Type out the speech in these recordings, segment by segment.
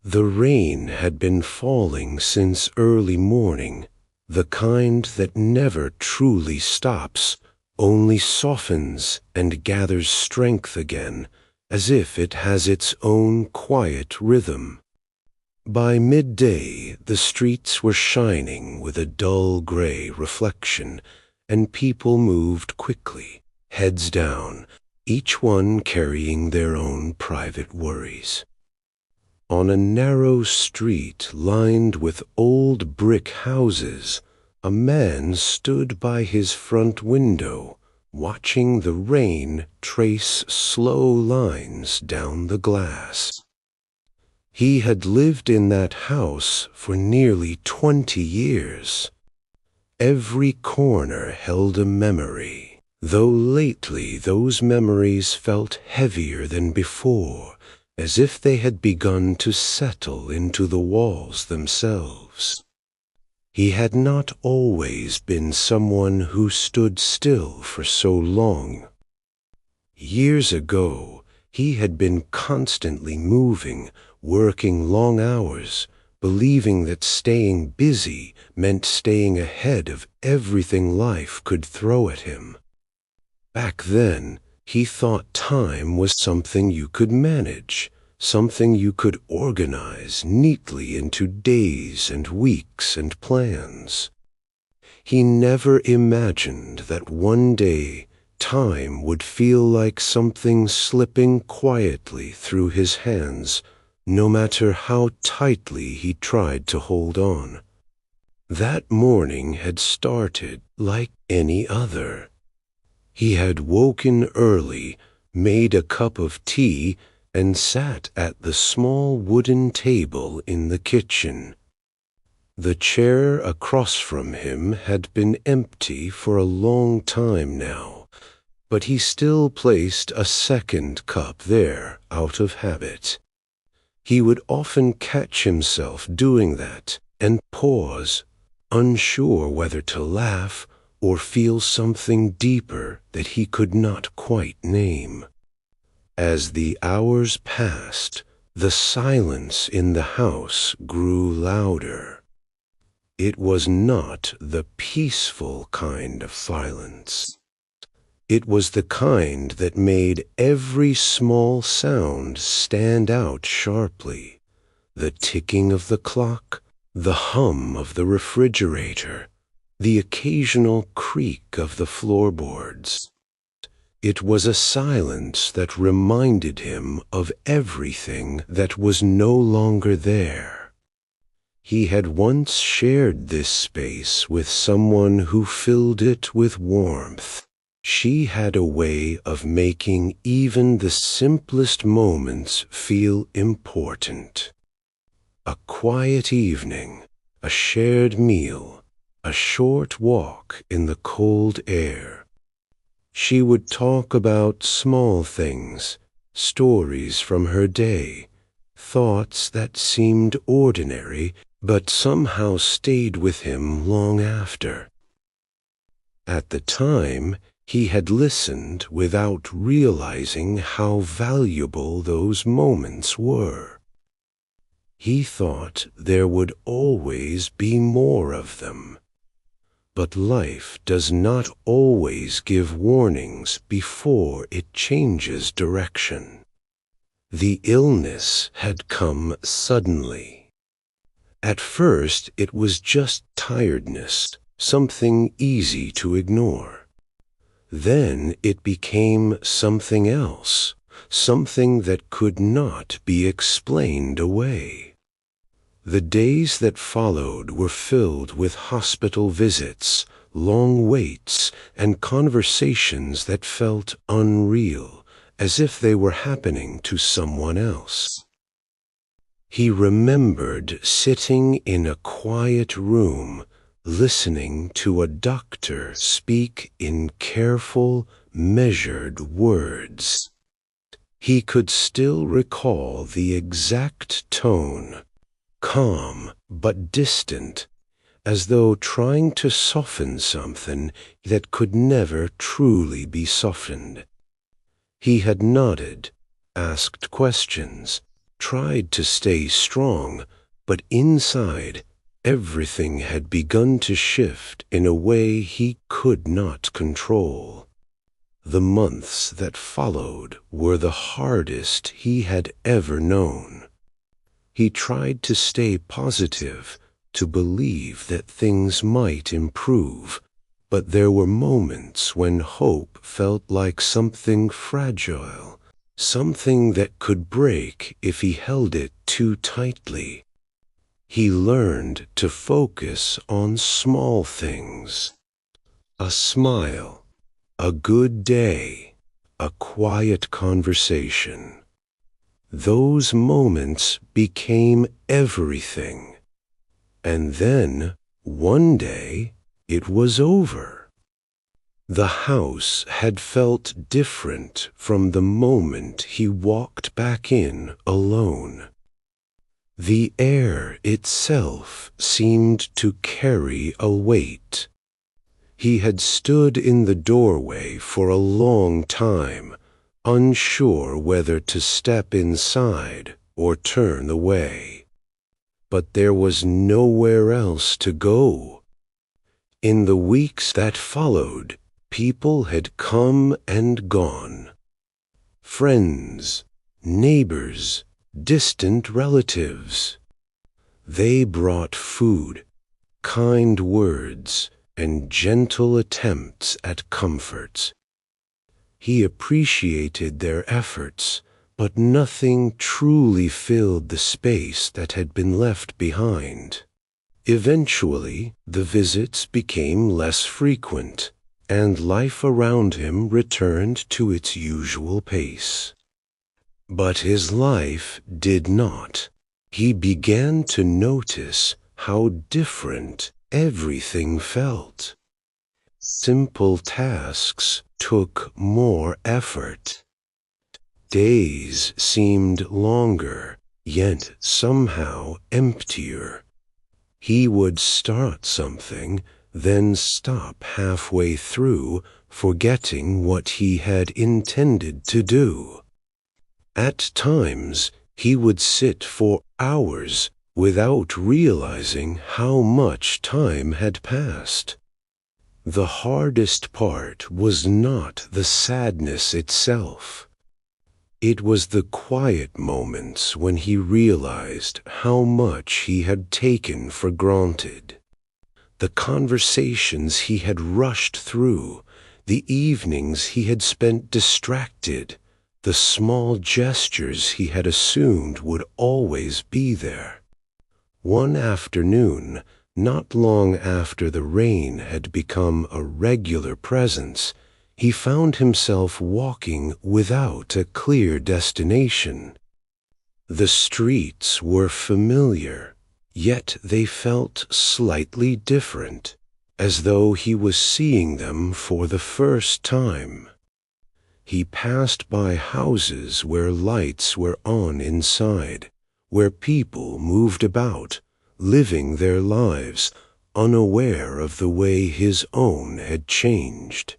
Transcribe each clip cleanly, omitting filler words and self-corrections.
The rain had been falling since early morning, the kind that never truly stops, only softens and gathers strength again, as if it has its own quiet rhythm. By midday, the streets were shining with a dull gray reflection, and people moved quickly, heads down, each one carrying their own private worries. On a narrow street lined with old brick houses, a man stood by his front window, watching the rain trace slow lines down the glass. He had lived in that house for nearly 20 years. Every corner held a memory, though lately those memories felt heavier than before, as if they had begun to settle into the walls themselves. He had not always been someone who stood still for so long. Years ago, he had been constantly moving, working long hours, believing that staying busy meant staying ahead of everything life could throw at him. Back then, he thought time was something you could manage, something you could organize neatly into days and weeks and plans. He never imagined that one day time would feel like something slipping quietly through his hands, no matter how tightly he tried to hold on. That morning had started like any other. He had woken early, made a cup of tea, and sat at the small wooden table in the kitchen. The chair across from him had been empty for a long time now, but he still placed a second cup there out of habit. He would often catch himself doing that and pause, unsure whether to laugh or feel something deeper that he could not quite name. As the hours passed, the silence in the house grew louder. It was not the peaceful kind of silence. It was the kind that made every small sound stand out sharply. The ticking of the clock, the hum of the refrigerator, the occasional creak of the floorboards. It was a silence that reminded him of everything that was no longer there. He had once shared this space with someone who filled it with warmth. She had a way of making even the simplest moments feel important. A quiet evening, a shared meal, a short walk in the cold air. She would talk about small things, stories from her day, thoughts that seemed ordinary but somehow stayed with him long after. At the time, he had listened without realizing how valuable those moments were. He thought there would always be more of them. But life does not always give warnings before it changes direction. The illness had come suddenly. At first, it was just tiredness, something easy to ignore. Then it became something else, something that could not be explained away. The days that followed were filled with hospital visits, long waits, and conversations that felt unreal, as if they were happening to someone else. He remembered sitting in a quiet room, listening to a doctor speak in careful, measured words. He could still recall the exact tone, calm but distant, as though trying to soften something that could never truly be softened. He had nodded, asked questions, tried to stay strong, but inside, everything had begun to shift in a way he could not control. The months that followed were the hardest he had ever known. He tried to stay positive, to believe that things might improve, but there were moments when hope felt like something fragile, something that could break if he held it too tightly. He learned to focus on small things. A smile, a good day, a quiet conversation. Those moments became everything. And then, one day, it was over. The house had felt different from the moment he walked back in alone. The air itself seemed to carry a weight. He had stood in the doorway for a long time, unsure whether to step inside or turn away. But there was nowhere else to go. In the weeks that followed, people had come and gone. Friends, neighbors, distant relatives. They brought food, kind words, and gentle attempts at comfort. He appreciated their efforts, but nothing truly filled the space that had been left behind. Eventually, the visits became less frequent, and life around him returned to its usual pace. But his life did not. He began to notice how different everything felt. Simple tasks took more effort. Days seemed longer, yet somehow emptier. He would start something, then stop halfway through, forgetting what he had intended to do. At times, he would sit for hours without realizing how much time had passed. The hardest part was not the sadness itself. It was the quiet moments when he realized how much he had taken for granted. The conversations he had rushed through, the evenings he had spent distracted, the small gestures he had assumed would always be there. One afternoon, not long after the rain had become a regular presence, he found himself walking without a clear destination. The streets were familiar, yet they felt slightly different, as though he was seeing them for the first time. He passed by houses where lights were on inside, where people moved about, living their lives, unaware of the way his own had changed.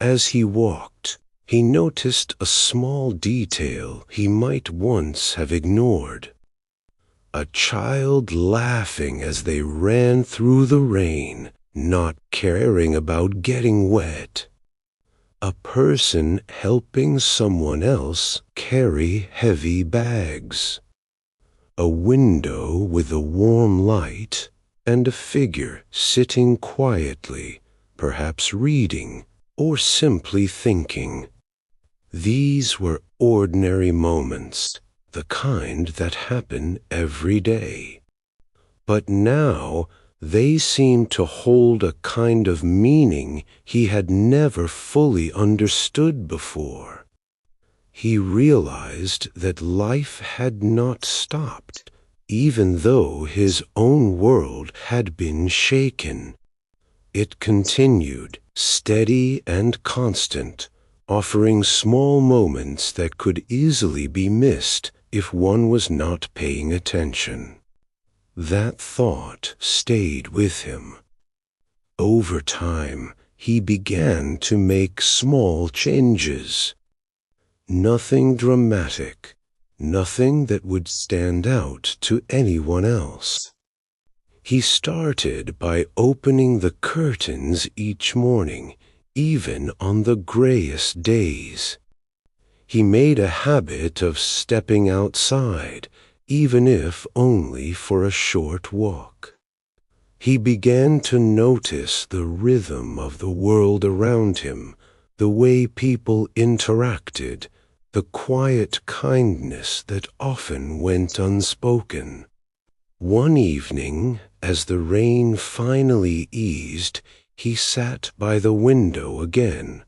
As he walked, he noticed a small detail he might once have ignored. A child laughing as they ran through the rain, not caring about getting wet. A person helping someone else carry heavy bags. A window with a warm light, and a figure sitting quietly, perhaps reading or simply thinking. These were ordinary moments, the kind that happen every day. But now they seemed to hold a kind of meaning he had never fully understood before. He realized that life had not stopped, even though his own world had been shaken. It continued, steady and constant, offering small moments that could easily be missed if one was not paying attention. That thought stayed with him. Over time, he began to make small changes. Nothing dramatic, nothing that would stand out to anyone else. He started by opening the curtains each morning, even on the grayest days. He made a habit of stepping outside, even if only for a short walk. He began to notice the rhythm of the world around him, the way people interacted, the quiet kindness that often went unspoken. One evening, as the rain finally eased, he sat by the window again.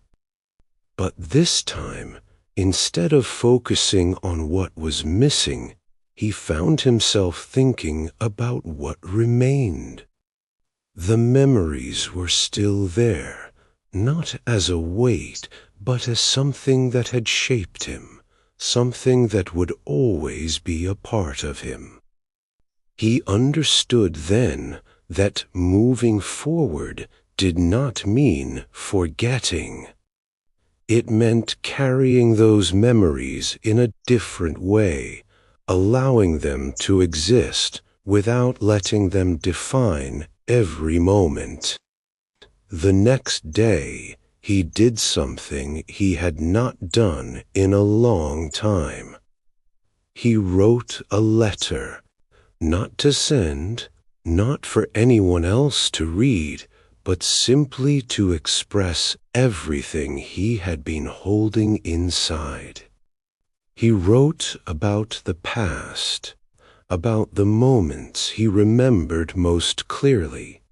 But this time, instead of focusing on what was missing, he found himself thinking about what remained. The memories were still there, not as a weight, but as something that had shaped him, something that would always be a part of him. He understood then that moving forward did not mean forgetting. It meant carrying those memories in a different way, allowing them to exist without letting them define every moment. The next day, he did something he had not done in a long time. He wrote a letter, not to send, not for anyone else to read, but simply to express everything he had been holding inside. He wrote about the past, about the moments he remembered most clearly,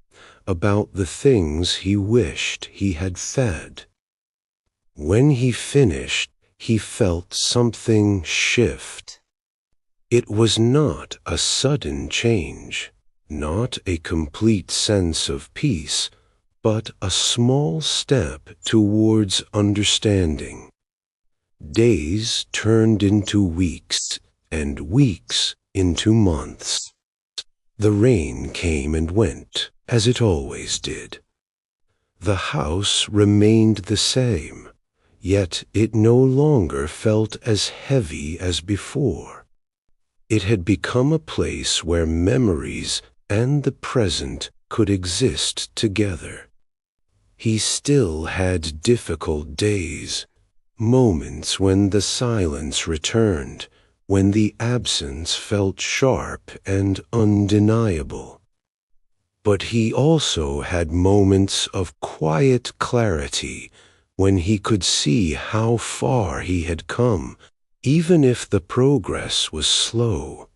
about the things he wished he had fed. When he finished, he felt something shift. It was not a sudden change, not a complete sense of peace, but a small step towards understanding. Days turned into weeks, and weeks into months. The rain came and went, as it always did. The house remained the same, yet it no longer felt as heavy as before. It had become a place where memories and the present could exist together. He still had difficult days, moments when the silence returned, when the absence felt sharp and undeniable. But he also had moments of quiet clarity when he could see how far he had come, even if the progress was slow.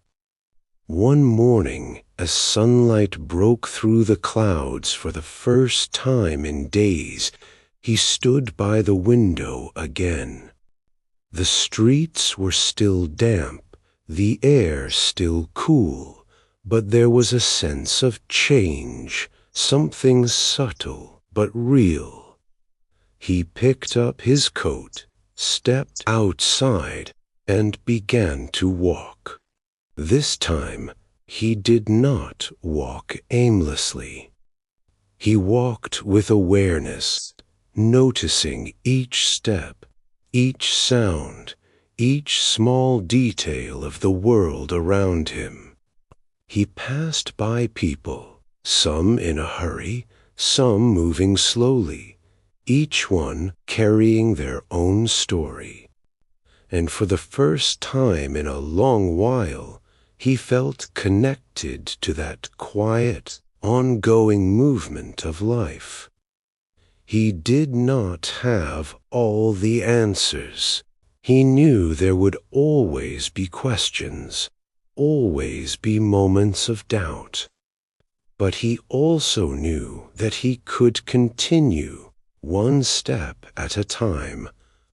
One morning, as sunlight broke through the clouds for the first time in days, he stood by the window again. The streets were still damp, the air still cool, but there was a sense of change, something subtle but real. He picked up his coat, stepped outside, and began to walk. This time, he did not walk aimlessly. He walked with awareness, noticing each step, each sound, each small detail of the world around him. He passed by people, some in a hurry, some moving slowly, each one carrying their own story. And for the first time in a long while, he felt connected to that quiet, ongoing movement of life. He did not have all the answers. He knew there would always be questions, always be moments of doubt. But he also knew that he could continue, one step at a time,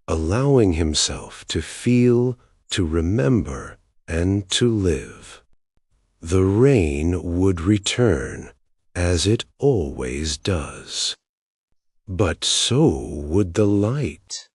allowing himself to feel, to remember, and to live. The rain would return, as it always does. But so would the light.